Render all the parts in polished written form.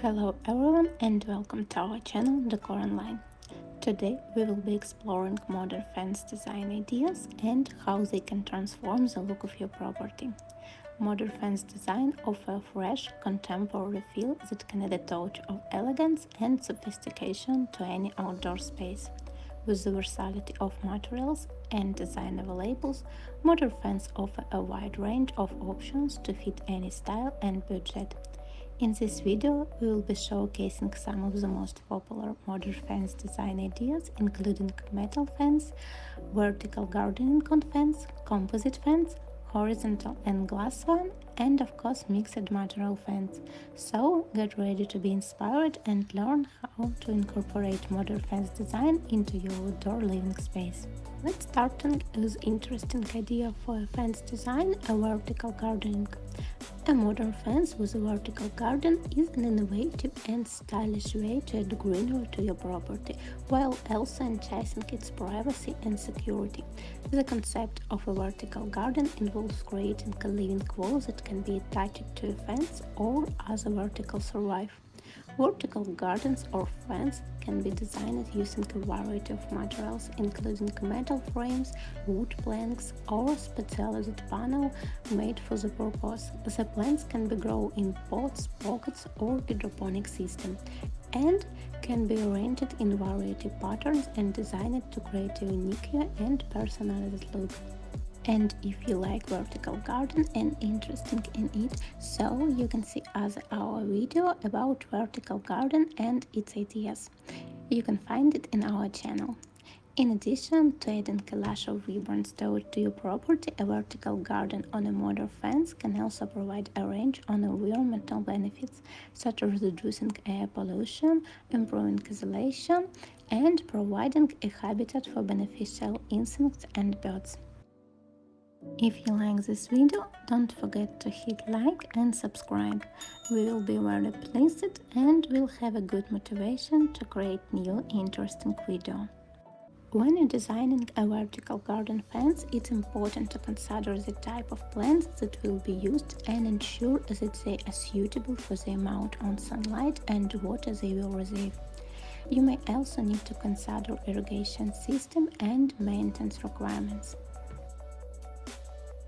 Hello everyone and welcome to our channel Decor Online. Today we will be exploring modern fence design ideas and how they can transform the look of your property. Modern fence design offers a fresh, contemporary feel that can add a touch of elegance and sophistication to any outdoor space. With the versatility of materials and design available, modern fence offer a wide range of options to fit any style and budget. In this video, we will be showcasing some of the most popular modern fence design ideas, including metal fence, vertical gardening on fence, composite fence, horizontal and glass one, and of course mixed material fence. So get ready to be inspired and learn how to incorporate modern fence design into your outdoor living space. Let's start with interesting idea for a fence design, a vertical gardening. A modern fence with a vertical garden is an innovative and stylish way to add greenery to your property, while also enhancing its privacy and security. The concept of a vertical garden involves creating a living wall that can be attached to a fence or other vertical survive. Vertical gardens or fence can be designed using a variety of materials, including metal frames, wood planks, or specialized panel made for the purpose. The plants can be grown in pots, pockets, or hydroponic system, and can be arranged in variety patterns and designed to create a unique and personalized look. And if you like vertical garden and interested in it, so you can see our video about vertical garden and its ideas. You can find it in our channel. In addition to adding a lush of vibrant storage to your property, a vertical garden on a modern fence can also provide a range of environmental benefits, such as reducing air pollution, improving isolation, and providing a habitat for beneficial insects and birds. If you like this video, don't forget to hit like and subscribe. We will be very pleased and will have a good motivation to create new interesting video. When you're designing a vertical garden fence, it's important to consider the type of plants that will be used and ensure that they are suitable for the amount of sunlight and water they will receive. You may also need to consider irrigation system and maintenance requirements.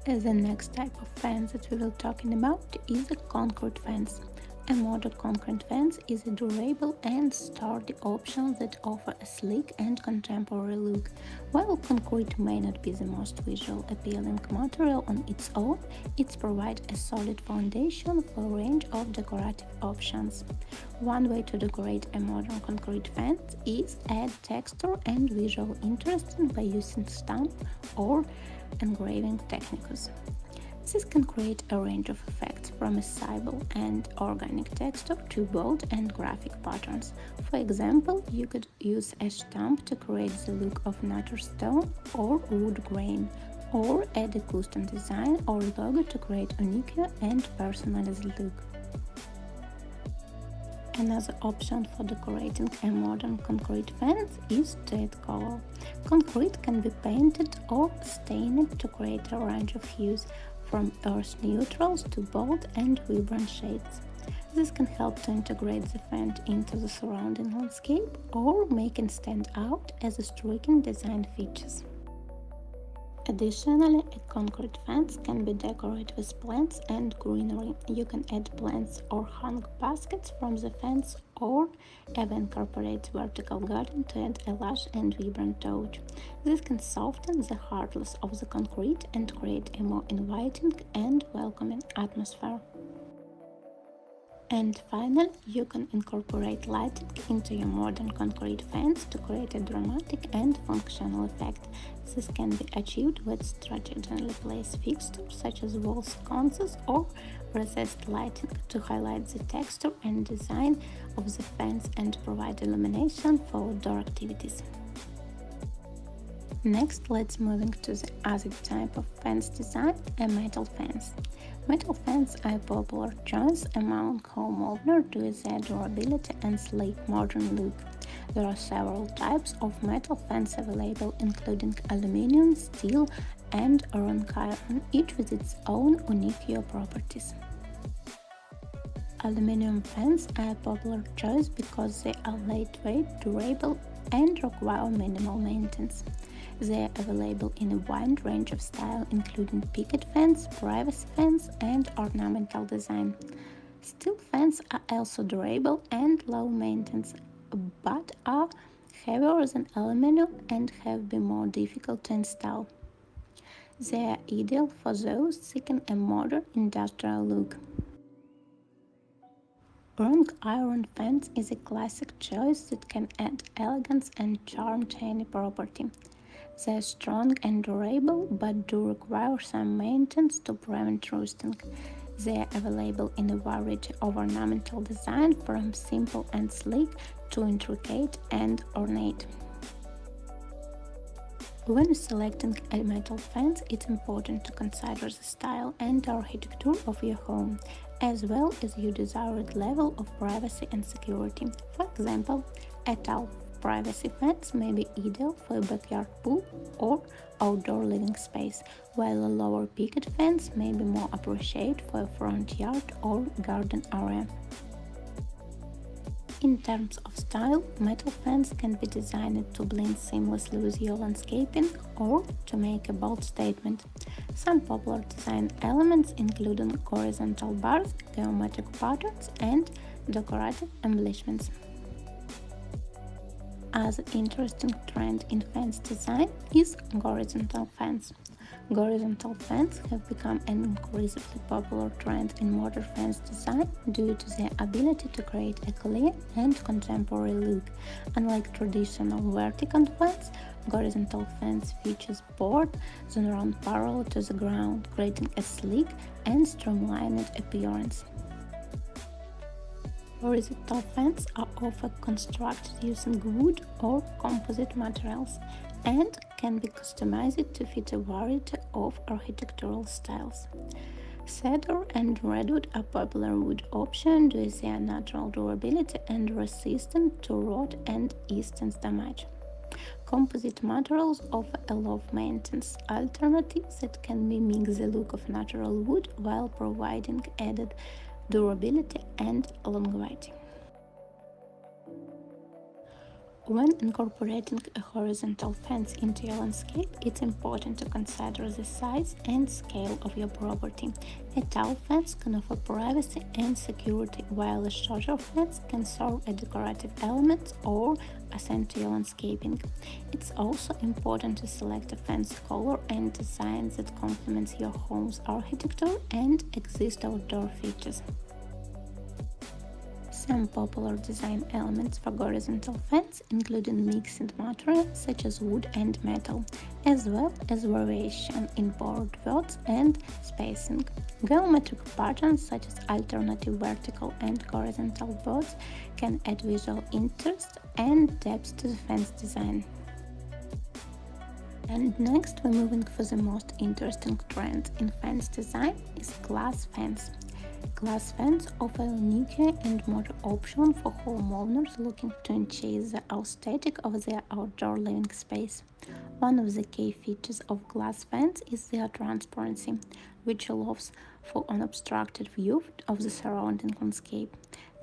The next type of fence that we will talking about is a concrete fence. A modern concrete fence is a durable and sturdy option that offers a sleek and contemporary look. While concrete may not be the most visual appealing material on its own, it provides a solid foundation for a range of decorative options. One way to decorate a modern concrete fence is add texture and visual interest by using stamp or engraving techniques. This can create a range of effects from a simple and organic texture to bold and graphic patterns. For example, you could use a stamp to create the look of natural stone or wood grain, or add a custom design or logo to create a unique and personalized look. Another option for decorating a modern concrete fence is to add color. Concrete can be painted or stained to create a range of hues, from earth neutrals to bold and vibrant shades. This can help to integrate the fence into the surrounding landscape or make it stand out as a striking design features. Additionally, a concrete fence can be decorated with plants and greenery. You can add plants or hang baskets from the fence or even incorporate vertical garden to add a lush and vibrant touch. This can soften the hardness of the concrete and create a more inviting and welcoming atmosphere. And finally, you can incorporate lighting into your modern concrete fence to create a dramatic and functional effect. This can be achieved with strategically placed fixtures such as wall sconces or recessed lighting to highlight the texture and design of the fence and provide illumination for outdoor activities. Next, let's move to the other type of fence design, a metal fence. Metal fences are a popular choice among homeowners due to their durability and sleek modern look. There are several types of metal fence available, including aluminum, steel, and iron, each with its own unique properties. aluminum fans are a popular choice because they are lightweight, durable, and require minimal maintenance. They are available in a wide range of styles, including picket fence, privacy fence, and ornamental design. Steel fans are also durable and low maintenance, but are heavier than aluminum and have been more difficult to install. They are ideal for those seeking a modern industrial look. Wrought iron fence is a classic choice that can add elegance and charm to any property. They are strong and durable, but do require some maintenance to prevent rusting. They are available in a variety of ornamental design, from simple and sleek to intricate and ornate. When selecting a metal fence, it's important to consider the style and architecture of your home, as well as your desired level of privacy and security. For example, a tall privacy fence may be ideal for a backyard pool or outdoor living space, while a lower picket fence may be more appropriate for a front yard or garden area. In terms of style, metal fence can be designed to blend seamlessly with your landscaping or to make a bold statement. Some popular design elements include horizontal bars, geometric patterns, and decorative embellishments. Another interesting trend in fence design is horizontal fence. Horizontal fence have become an increasingly popular trend in modern fence design due to their ability to create a clear and contemporary look. Unlike traditional vertical fence, horizontal fence features boards that run parallel to the ground, creating a sleek and streamlined appearance. Horizontal fence are often constructed using wood or composite materials and can be customized to fit a variety of architectural styles. Cedar and redwood are popular wood options due to their natural durability and resistance to rot and distance damage. Composite materials offer a low maintenance alternative that can mimic the look of natural wood while providing added durability and longevity. When incorporating a horizontal fence into your landscape, it's important to consider the size and scale of your property. A tall fence can offer privacy and security, while a shorter fence can serve as decorative element or accent to your landscaping. It's also important to select a fence color and design that complements your home's architecture and existing outdoor features. Some popular design elements for horizontal fence include mixed materials such as wood and metal, as well as variation in board width and spacing. Geometric patterns such as alternative vertical and horizontal boards can add visual interest and depth to the fence design. And next, we're moving for the most interesting trend in fence design is glass fence. Glass fence offer a unique and modern option for homeowners looking to enhance the aesthetic of their outdoor living space. One of the key features of glass fence is their transparency, which allows for unobstructed view of the surrounding landscape.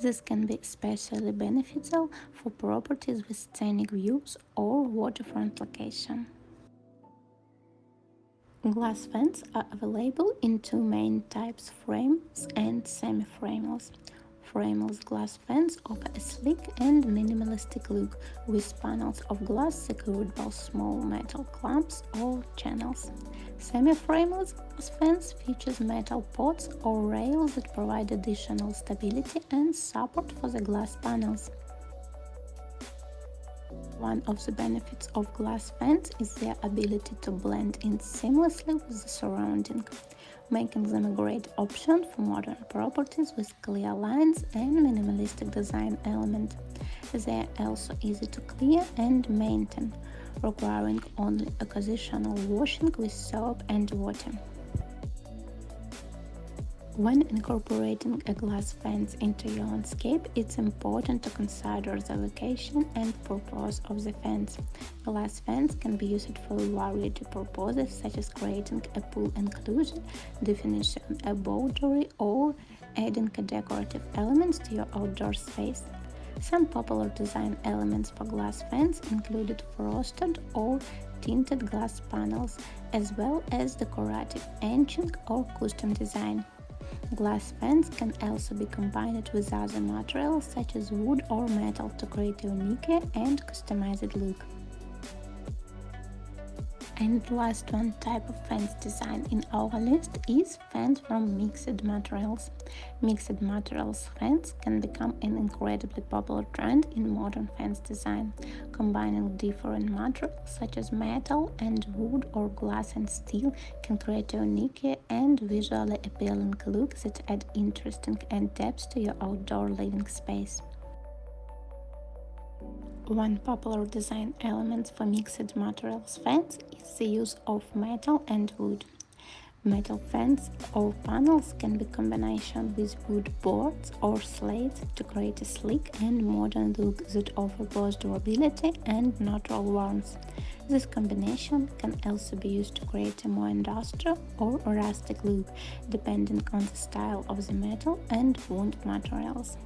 This can be especially beneficial for properties with scenic views or waterfront location. Glass fence are available in two main types: frameless and semi-frameless. Frameless glass fence offer a sleek and minimalistic look with panels of glass secured by small metal clamps or channels. Semi-frameless glass fence features metal posts or rails that provide additional stability and support for the glass panels. One of the benefits of glass fence is their ability to blend in seamlessly with the surrounding, making them a great option for modern properties with clear lines and minimalistic design element. They are also easy to clean and maintain, requiring only occasional washing with soap and water. When incorporating a glass fence into your landscape, it's important to consider the location and purpose of the fence. Glass fence can be used for a variety of purposes such as creating a pool enclosure, definition, a boundary, or adding decorative elements to your outdoor space. Some popular design elements for glass fans included frosted or tinted glass panels, as well as decorative etching or custom design. Glass fans can also be combined with other materials such as wood or metal to create a unique and customized look. And the last one type of fence design in our list is fans from mixed materials. Mixed materials fans can become an incredibly popular trend in modern fence design. Combining different materials such as metal and wood or glass and steel can create a unique and visually appealing look that adds interesting and depth to your outdoor living space. One popular design element for mixed materials fans is the use of metal and wood. Metal fans or panels can be combination with wood boards or slates to create a sleek and modern look that offers both durability and natural warmth. This combination can also be used to create a more industrial or rustic look, depending on the style of the metal and wood materials.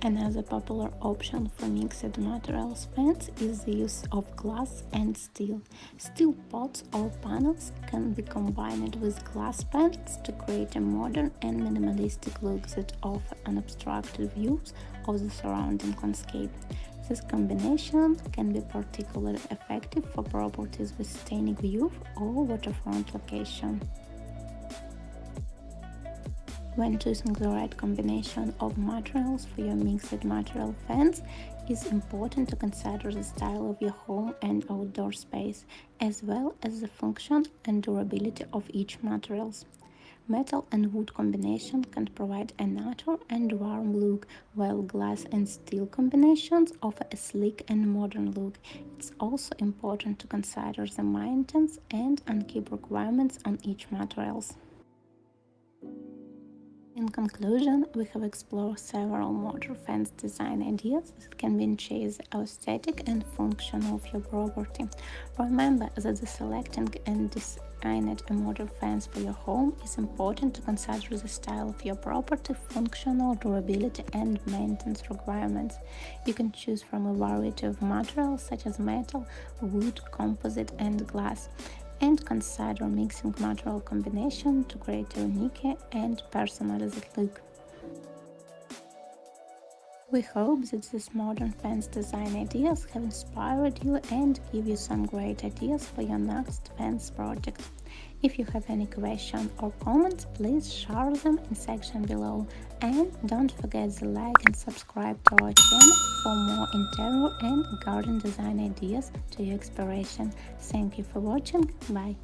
Another popular option for mixed materials fans is the use of glass and steel. Steel pots or panels can be combined with glass panels to create a modern and minimalistic look that offer unobstructed views of the surrounding landscape. This combination can be particularly effective for properties with scenic view or waterfront location. When choosing the right combination of materials for your mixed material fans, it's important to consider the style of your home and outdoor space, as well as the function and durability of each materials. Metal and wood combination can provide a natural and warm look, while glass and steel combinations offer a sleek and modern look. It's also important to consider the maintenance and upkeep requirements on each materials. In conclusion, we have explored several modern fence design ideas that can enhance the aesthetic and function of your property. Remember that the selecting and designing a modern fence for your home is important to consider the style of your property, functional durability, and maintenance requirements. You can choose from a variety of materials such as metal, wood, composite, and glass, and consider mixing material combination to create a unique and personalized look. We hope that these modern fence design ideas have inspired you and give you some great ideas for your next fence project. If you have any questions or comments, please share them in section below, and don't forget to like and subscribe to our channel for more interior and garden design ideas to your exploration. Thank you for watching. Bye.